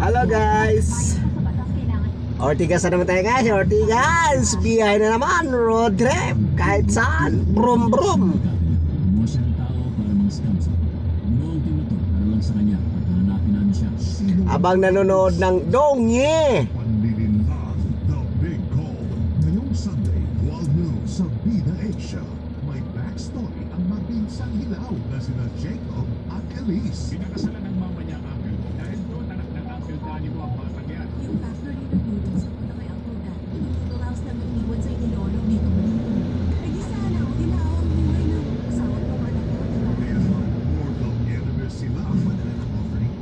Hello guys, Ortigas na naman tayo guys. Ortigas, biyahe na naman. Road trip, kahit saan. Brum brum. Abang nanonood ng Dongye. The Big Call. Ngayong Sunday, 12 noon sa Bida Asia. May backstory ang mabinsang hilaw na sina Jacob at Elise. Pinakasalan ng mama niya ang uncle mo dahil doon anak ng uncle Danny mo ang batang yan. Yung factory na dito sa punta kay Uncle Dan, inututo house na iniwan sa inilolo dito. Ay di sana ako ginawang buhay ng asawa ko anak ko, diba? Kaya mortal enemies sila ang madala ng offering.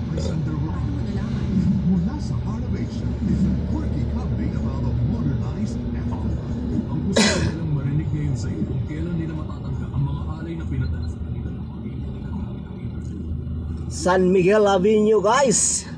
May underworld. Paano mo nalaman? Mula sa Heart of Asia is a quirky comedy about a modernized afterlife. Ang gusto ko nilang marinig ngayon sa iyo kung kailan nila matatangka ang mga alay na pinadala sa kanila ng pamilya nila gamit ang internet. San Miguel Avenue guys.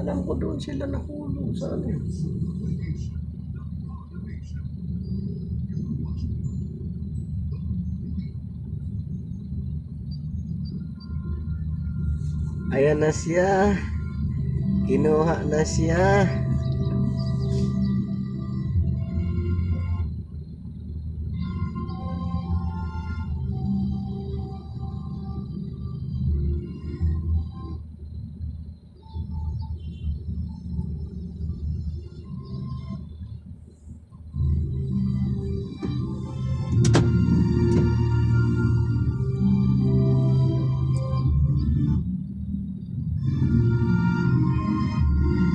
Alam ko doon sila nakulong sa ano. Ayan na siya. Kinuha na siya.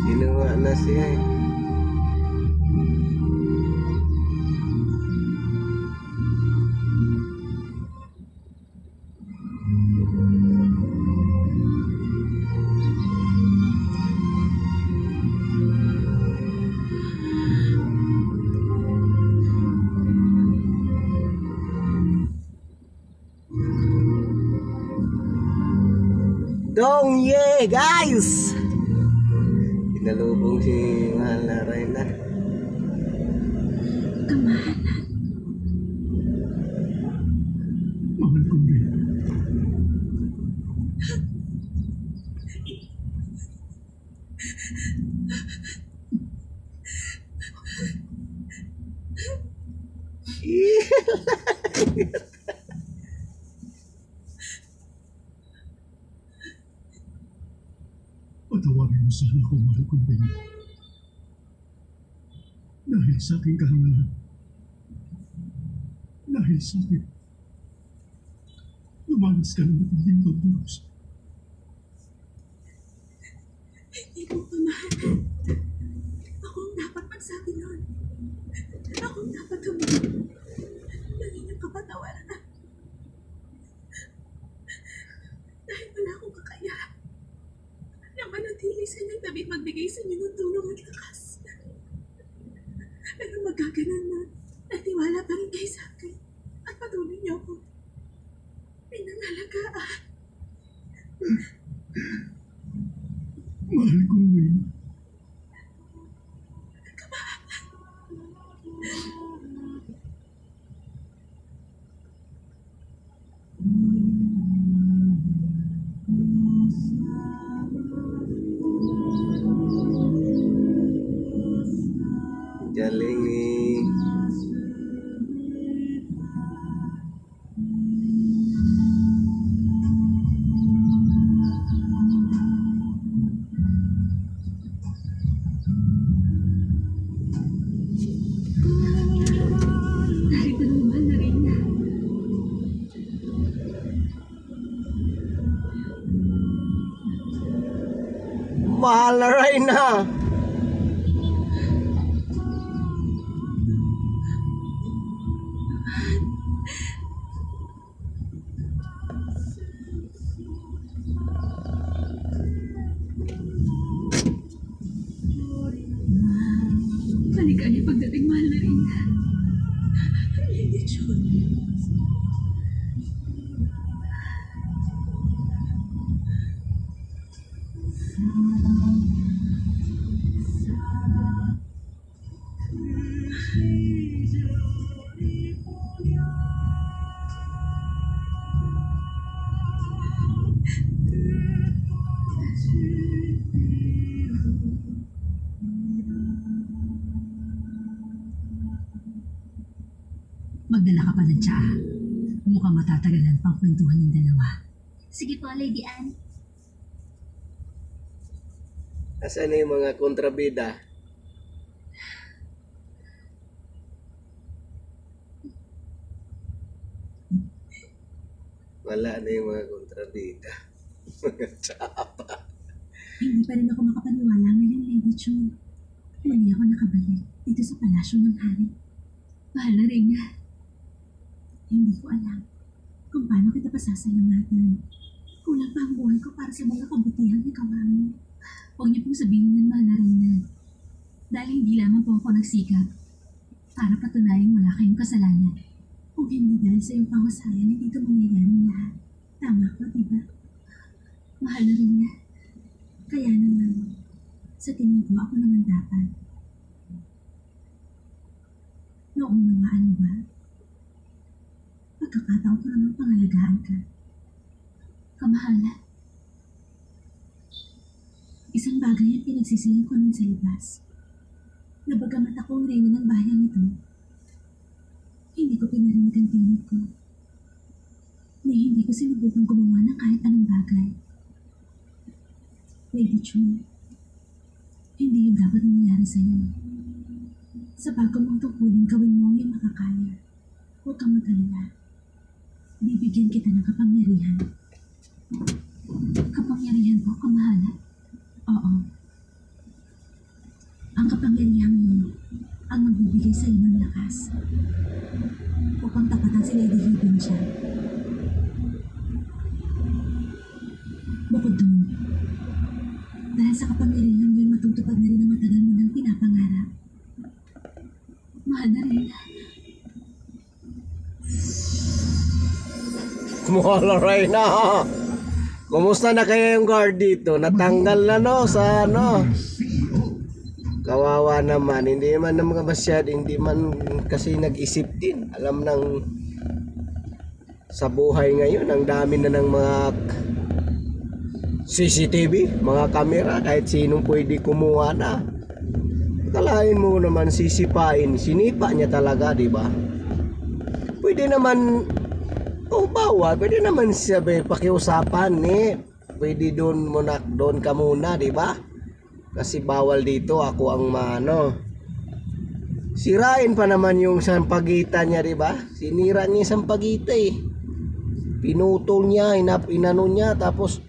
Kinuha na siya eh. Dongye guys. Pinalubong si Mahal na Reyna. Mahal ko din. Patawarin mo sana kung mahal ko din. Dahil sa aking kahangalan. Dahil sa akin. Lumalas ka ng matinding pagduros. Hindi mo pa mahal. Ako ang dapat magsabi nun. Ako ang dapat humingi. Nangin yung kapatawaran na. Dahil wala akong kakayahan na manatili sa inyong tabi at magbigay sa inyo ng tulong at lakas. Pero magkaganon na natiwala pa rin kayo sa akin at patuloy niyo ako pinangalagaan. Mahal ko din. Galing eh. Narito ng mahal na Reyna. Mahal na Reyna. Maligaya pagdating mahal na Reyna. Hindi, John. Magdala ka pa ng tsaa. Mukhang matatagalan pang kwentuhan ng dalawa. Sige po, Lady Anne. Asan na yung mga kontrabida? Wala na yung mga kontrabida. Mga tsapa. Hindi pa rin ako makapaniwala ngayon, Lady Chun. Muli ako nakabalik dito sa palasyo ng hari. Mahal na rin nga. Hindi ko alam kung paano kita pasasalamatan. Kulang pa ang buhay ko para sa mga kabutihan ni Kawami. Huwag niyo pong sabihin yan, mahal na rin na. Dahil hindi lamang po ako nagsikap para patunayan wala kayong kasalanan. Kung hindi dahil sa iyong pangusayan, hindi ito mangyayari lahat. Tama ko, diba? Mahal na rin nga. Kaya naman, sa tingin ko ako naman dapat. Naunawaan mo ba? Pagkakataon ko naman pangalagaan ka. Kamahalan. Isang bagay ang pinagsisihan ko nun sa labas. Na bagamat akong reyna ng bayang ito, hindi ko pinarinig ang tinig ko. Ni hindi ko sinubukan gumawa ng kahit anong bagay. Lady Chun, hindi yung dapat nangyari sa'yo. Sa bago mong tungkulin, gawin mo ang iyong makakaya. Huwag kang mag-alala. Bibigyan kita ng kapangyarihan. Kapangyarihan ko, kamahalan? Oo. Ang kapangyarihan mo ang magbibigay sa iyo ng lakas upang tapatan si Lady Hibin siya. Bukod dun, dahil sa kapangyarihan mo, matutupad na rin ang matagal mo ng pinapangarap. Mahal na rin. Mahal na rin na. Kumusta na kaya yung guard dito? Natanggal na no sa ano? Kawawa naman. Hindi man hindi man kasi nag-isip din. Alam ng sa buhay ngayon, ang dami na ng mga CCTV, mga kamera, kahit sinong pwede kumuha na. Kalahin mo naman sisipain, sinipa niya talaga, di ba? Pwede naman, bawal, pwede naman sabi, pakiusapan eh. Pwede doon ka muna, di ba? Kasi bawal dito, ako ang maano. Sirain pa naman yung sampagita niya, di ba? Sinira niya yung sampagita eh. Pinutol niya, inano niya, tapos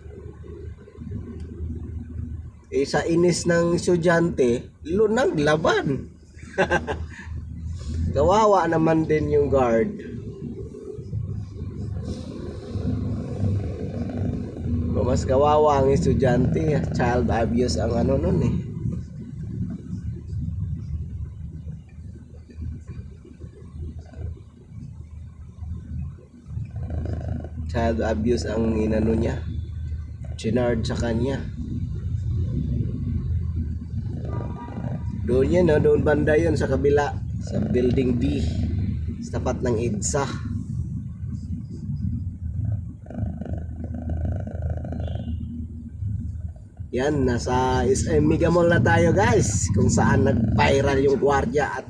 sa inis ng estudyante, naglaban. Kawawa naman din yung guard. Mas kawawa ang estudyante, child abuse ang ano nun eh. Child abuse ang inano niya, chinard sa kanya. Doon yan, no? Doon banda yun sa kabila, sa building B, sa tapat ng EDSA. Yan, nasa SM Mega Mall na tayo guys, kung saan nag-viral yung gwardiya at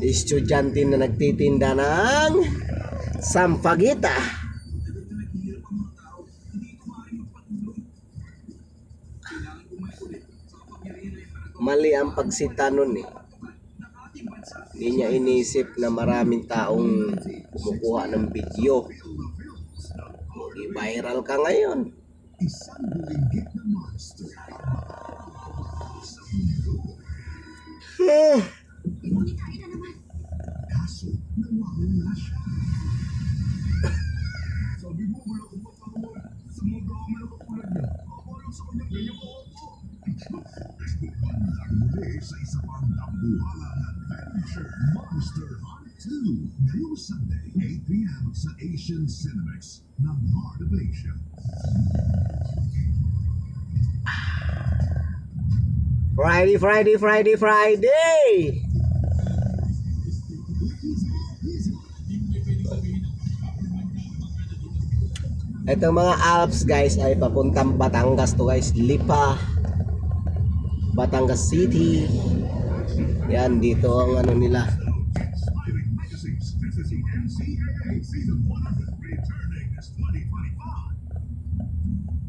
estudyante na nagtitinda ng sampagita. Mali ang pagsita nun eh. Hindi niya inisip na maraming taong kumukuha ng video. I-viral ka ngayon. Isang bulinggit na monster. Ngunit tayo na naman. Kaso, nawawala siya. Sabi mo, wala ko patawad. Sa mga dami na katulad niya, akalang sa kanya ganyan ka ako. Bandang muli sa isa pang dambuhalang adventure, Monster Hunt 2. Ngayong Sunday, 8 p.m. sa Asian Cinemax ng Heart of Asia. Friday! Itong mga Alps guys ay papuntang Batangas to guys. Lipa, Batangas City. Yan, dito ang ano nila. Inspiring magazines. This is the NCAA Season 100 returning this 2025.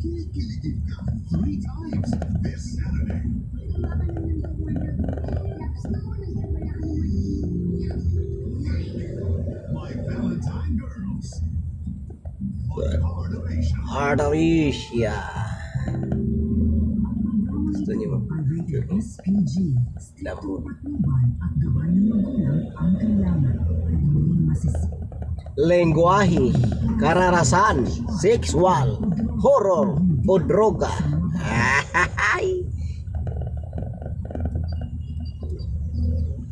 Kinikiligin ka 3 times this Saturday. My Valentine Girls on Heart of Asia. Heart of Asia. Gusto niyo? Rated SPG. Labo. Patnubay at gabay ng magulang ang kailangan. Hindi masisip. Lengguwahe, kararasan, sexual, horror, o droga.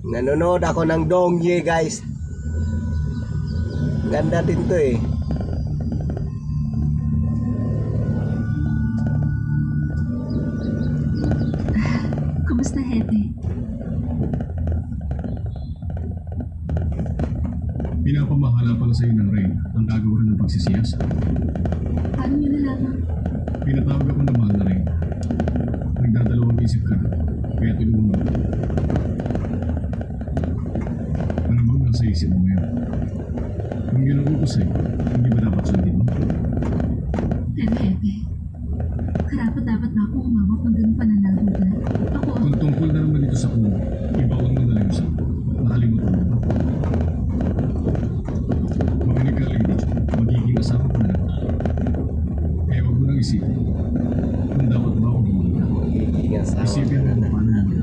Nanonood ako ng Dongye guys. Ganda din to eh. Kumusta, Hete? Pinapamahala pala sa'yo ng Rain ang gagawa ng pagsisiyas. Paano niyo nalaman? Pinatawag ako ng mahal na Rain. Nagdadalawang isip ka, kaya tulungan mo. Ano bang nasa isip mo ngayon? Kung yun ang utos sa'yo, hindi ba dapat sundin mo? Pero, Hete, karapat-dapat na akong umawak ng ganung pananagutan. Ako, Kung tungkol na naman dito sa kuno, ibaon mo na lang isa. Nakalimutan mo ba? Makinig ka, Lady Jo. Magiging asawa ko na lang. Kaya huwag mo nang isipin kung dapat ba ako bumalik. Isipin mo kung paano mo.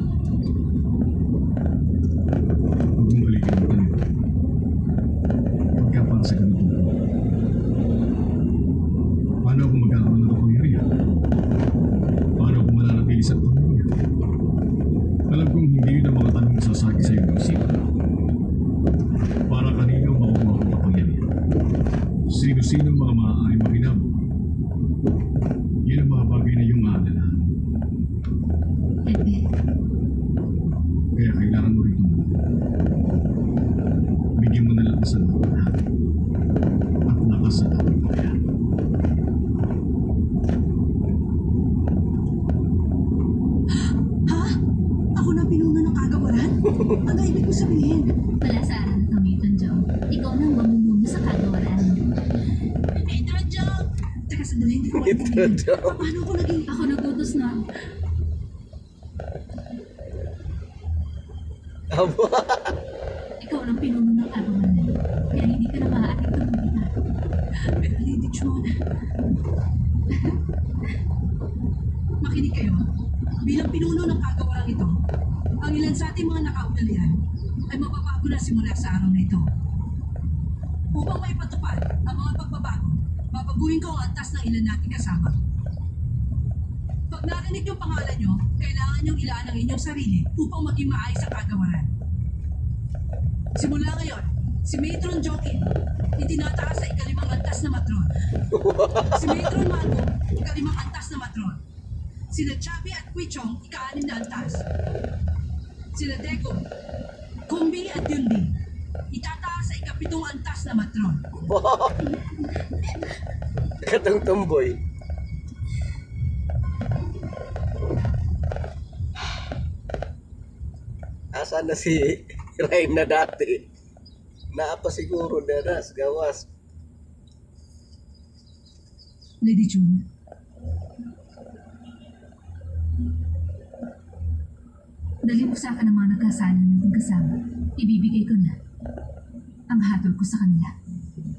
Huwag mong balikin mo kanina. Pagka para sa ganito. Paano ako magkakaroon ng kapangyarihan? Paano ako mananatili sa pamilya? Alam kong hindi yun ang mga tanong na sasagi sa iyong isipan. Para kanino makukuha ko kapangyarihan? Sino-sino ang mga maaaring makinabang? Yun ang mga bagay na iyong maaalala. Hete, Kaya kailangan mo rito muna. Bigyan mo na lang sa lahat. At lakas sa ating kaya. Ha? Ako na pinuno ng kagawaran? Ano ibig mo sabihin? wala sa araw na tumiton, Joe. Ikaw nang mamumuno sa kagawaran. Pedro Joe! Teka, sandali. Pedro Joe. Paano ko naging... Ako nagutos na. Aba. Ikaw ang pinuno ng kagawaran. Kaya hindi ka na maaaring tumigil. Pero Lady Chun, makinig kayo. Bilang pinuno ng kagawarang ito, ang ilan sa ating mga nakaugalian ay mababago na simula sa araw na ito. Upang maipatupad ang mga pagbabago, babaguhin ko ang antas ng ilan nating kasama. Pag narinig yung pangalan nyo, kailangan nyong ilaan ang inyong sarili upang maging maayos sa kagawaran. Simula ngayon, si Matron Jokin, itinataas sa ikalimang antas na matron. Si Matron Mango, ikalimang antas na matron. Sina Chabi at Quichong, ika-anim na antas. Sina Deco, Kumbi at Yunbi, itataas sa ikapitong antas na matron. Katong tomboy. Asan na si Rain na dati? Naapa siguro daras, gawas. Lady June, Dali mo sa akin ang mga nagkasala natin kasama. Ibibigay ko na ang hatol ko sa kanila.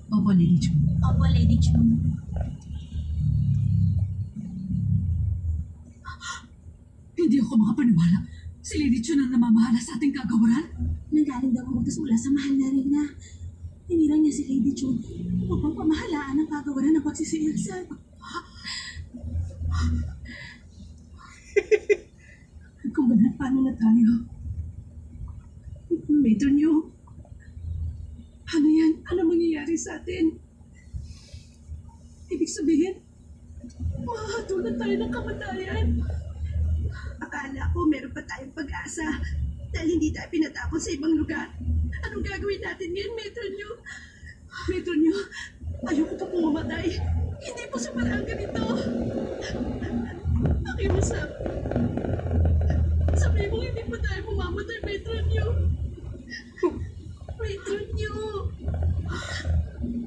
opo Lady June. Opo, Lady Chun. Hindi ako makapaniwala. Si Lady June ang namamahala sa ating kagawaran. Nanggaling daw ang utos mula sa mahal na rin na hinirang niya si Lady Chun upang pamahalaan ang kagawaran ng pagsisiyasan. Kung ganun, paano na tayo? Matron niyo? Ano yan? ano mangyayari sa atin? Ibig sabihin, mahatulan tayo ng kamatayan. Akala ko meron pa tayong pag-asa dahil hindi tayo pinatapon sa ibang lugar. Anong gagawin natin ngayon, Metro New? Metro New, ayoko pa pumamatay. Hindi po sa parang ganito. Pakiusap. Sabi mo hindi pa tayo mamamatay, Metro New. Metro New.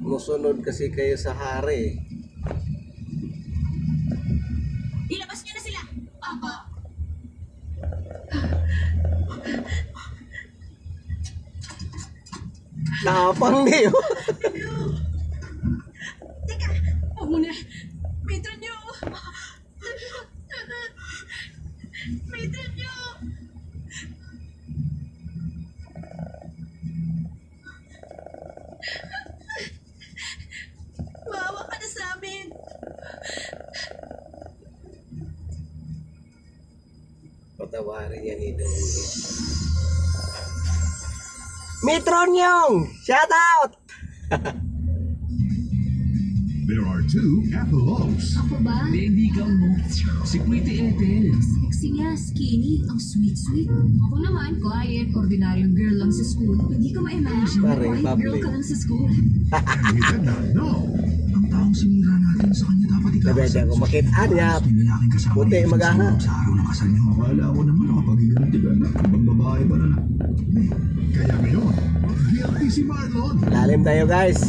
Musunod kasi kayo sa hari. Ilabas niyo na sila. Opo. Tapang niyo. Teka, huwag mo na. Metro New. Metro New. Maawa ka na sa amin. Patawarin niya ni Dong. Mitronyong! Shout out! There are two Epilogues. Ako ba? Hindi ikaw mo. Si Pretty Ethel. Sexy niya, skinny, ang sweet-sweet. Ako naman, quiet, ordinaryong girl lang sa school. Hindi ko ma-imagine na Parang quiet girl public. ka lang sa school. And we did not know. Ang taong sinira natin sa kanya dapat Nabeda ko makitaan niya. May lalaking kasama Puti, niya magaha. sa araw ng kasal niya. Akala ko naman nakapag-iganti ka na. Ibang babae pa na. Kaya ngayon, guilty si Marlon. Lalim tayo guys.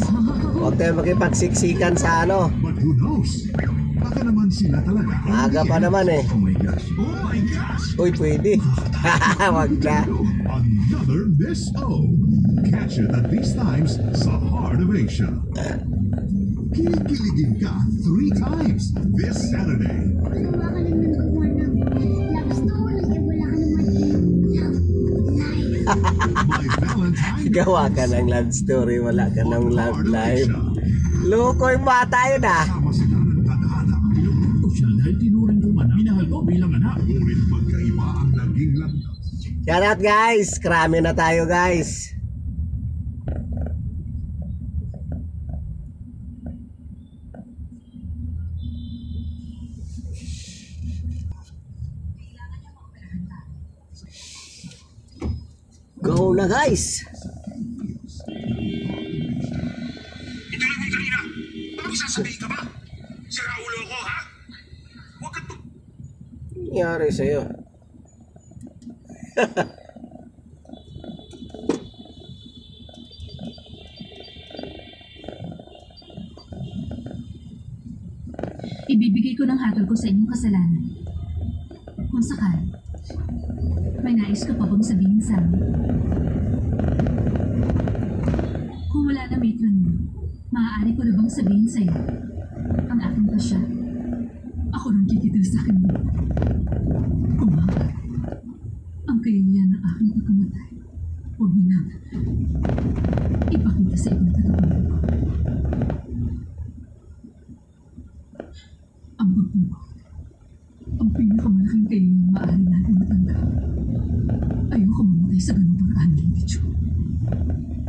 Huwag tayo makipagsiksikan sa ano. But who knows? Baka naman sila talaga. Maaga pa naman eh. Oh my gosh. Oh my gosh! Uy, pwede. Wag na. Another Miss O. Catch it at these times sa Heart of Asia. Kinikiligin ka 3 times this Saturday. Gawa ka lang ng gumawa ng love story. Wala ka naman love life. My Valentine. Gawa ka ng love story, wala ka ng love life. Lukoy bata yun ah. Sama sila ng tadhana. O siya dahil tinuring ko man. Minahal ko bilang anak. Ngunit magkaiba ang naging landas. Shout out guys. Krami na tayo guys. Go na guys. Ituloy mo yung kanina. Bakit sasabihin ka ba? Sira ulo ko, ha? Huwag ka Nangyari sa'yo. Ibibigay ko ng hatol ko sa inyong kasalanan. Kung sakali, may nais ka pa bang sabihin sa amin? Kung wala na matron mo, maaari ko na bang sabihin sa'yo ang aking pasya? Ako nang kikitil sa akin mo. Kung bakit, ang kayayan ng aking pagkamatay, huwag mo na ipakita sa ibang katapunan ko. Ang pagbubuhat, ang pinakamalaking kayayang maaari natin matanggap. Ayoko mamatay sa ganung paraan ng bityo.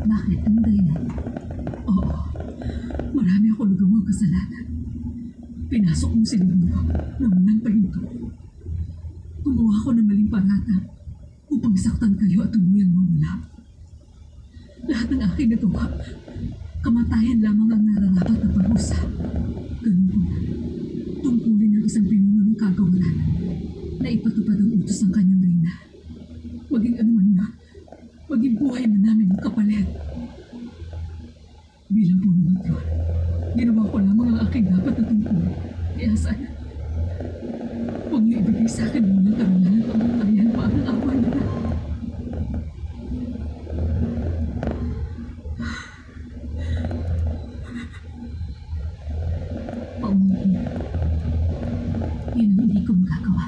Bakit? Anong dahilan? Oo, marami ako nagawang kasalanan. Pinasok mo si Lino nang unang pahinto. Gumawa ako ng maling parata upang saktan kayo at tuluyang mawala. Lahat ng aking nagawa, kamatayan lamang ang nararapat na parusa. Ganun po, tungkulin ng isang pinuno ng kagawaran na ipatupad ang utos ng kanyang reyna. Maging anuman na, maging buhay man namin ang kapalit. Bilang puno ng Tron, ginawa ko lamang ang aking dapat na tungkol. Kaya sana, huwag niyo ibigay sa akin muna karangalan ng kamatayan pa ang awa niya na. Paumunti. Yun ang hindi ko magagawa.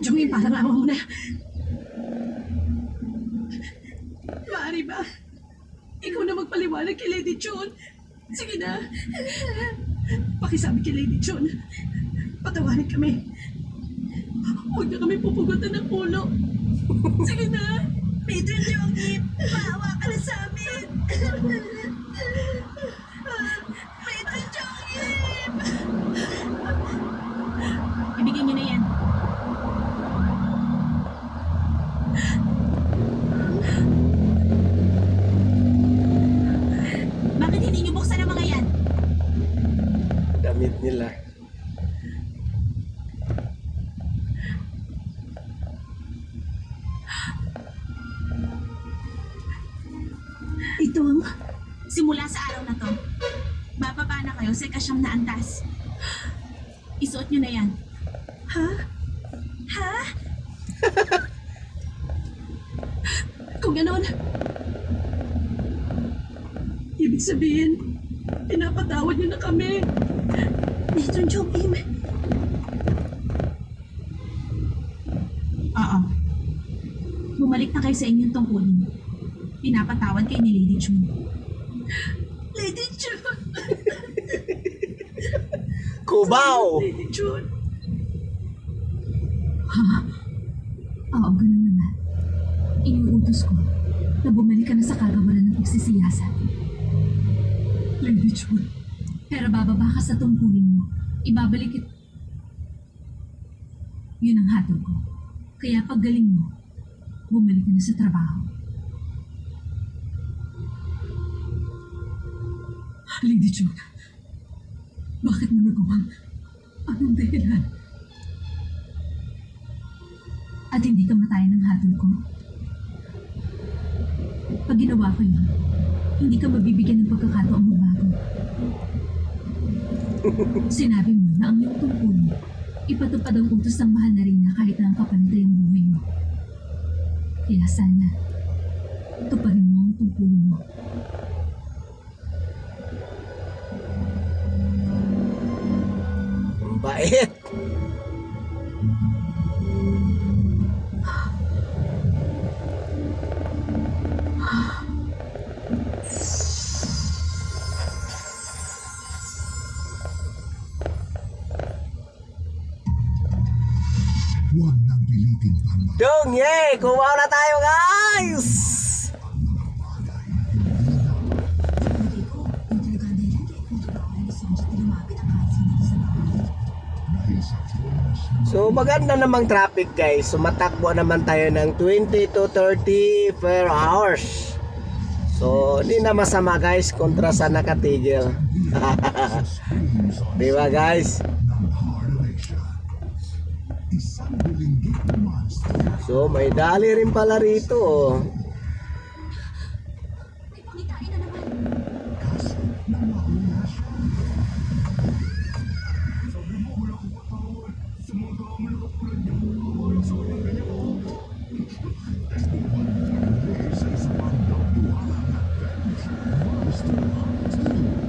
Jungin, parang awa mo na. magpaliwanag kay Lady Chun. Sige na. Pakisabi kay Lady Chun. Patawarin kami. Huwag na kami pupugutan ng ulo. Sige na. Matron Jongip, maawa ka na sa amin. Matron Jongip! Ibigay niyo na yan. Bakit hindi niyo buksan ang mga yan? Damit nila. Ito ang... Simula sa araw na to, bababa na kayo sa ikasyam na antas. Isuot niyo na yan. Ha? Ha? Kung ganon, ibig sabihin, pinapatawad niyo na kami. Matron Jongip. Oo. Bumalik na kayo sa inyong tungkulin. Pinapatawad kayo ni Lady Chun. Lady Chun! Kubaw! Lady Chun! Oo, ganun na nga. Iniuutos ko na bumalik ka na sa kagawaran ng pagsisiyasat. Lady Chun! Pero bababa ka sa tungkulin mo. Ibabalik it. Yun ang hatol ko. Kaya paggaling mo, bumalik ka na sa trabaho. Lady Chun! Bakit mo nagawa? Anong dahilan? At hindi ka matayan ng hatol ko. Pag ginawa ko yun, hindi ka mabibigyan ng pagkakataong magbago. Sinabi mo na ang iyong tungkulin, ipatupad ang utos ng mahal na Reyna kahit na ang kapantay ang buhay mo. Kaya sana, tuparin mo ang tungkulin mo. Bait! Huwag nang pilitin pang Dong, yay! Kumaw na tayo, guys! So maganda namang traffic, guys. Sumatakbo naman tayo ng 20 to 30 per hours. So hindi na masama, guys, kontra sa nakatigil. Diba, guys? ng Heart of Asia. Isang bilinggit na monster. So may dali rin pala rito, oh. May pangitain na naman. Kaso, nawawala siya. Sa isa pang dabuhalang adventure, Monster Hunt 2.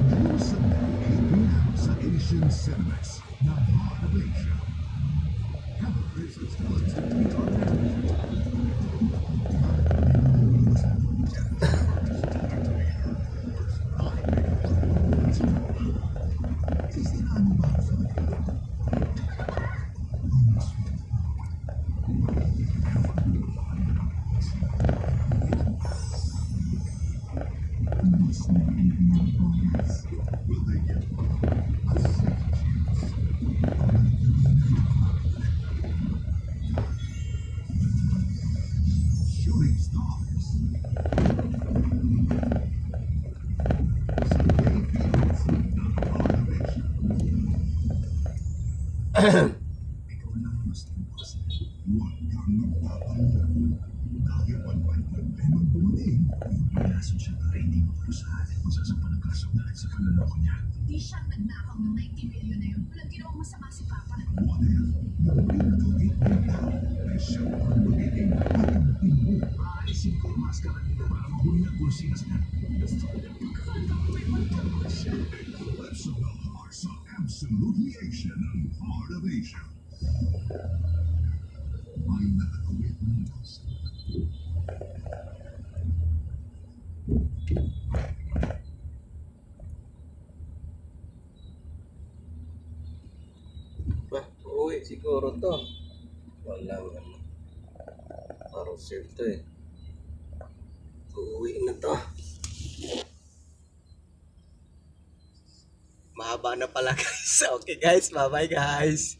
Ngayong Sunday, 8 p.m. sa Asian Cinemas ng Heart of Asia. Shooting stars. Sunday Fields ng Heart of Asia. Ikaw lang mas tumas. Huwag kang magpapalit. Dahil panpan-pan ay magbumating. Pinason siya para hindi maparusahan at magsasampan ng kaso dahil sa panloloko niya. Hindi siya nagnakaw ng 90 million na yun. Walang ginawang masama si Papa. What if, yung pinagawin mo now, ay siya ang magiging kakampi mo? Aalisin ko ang maskara nito para mahuli ang kursinas niya. Let's of the hearts of absolutely Asian ng Heart of Asia. May nakakawit mo. Uwi siguro to. Walang ano. Parcel to eh. Uwi na to. Mahaba na pala guys. Okay guys, bye bye guys.